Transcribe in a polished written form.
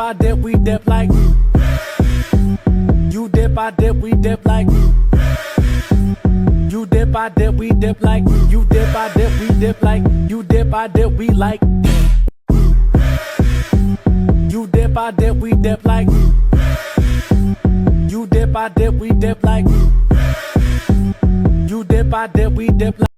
I dip, we dip like. You dip, I dip, we dip like. You dip, I dip, we dip like. You dip, I dip, we dip like. You dip, I dip, we like. You dip, I dip, we dip like. You dip, I dip, we dip like. You dip, I dip, we dip like.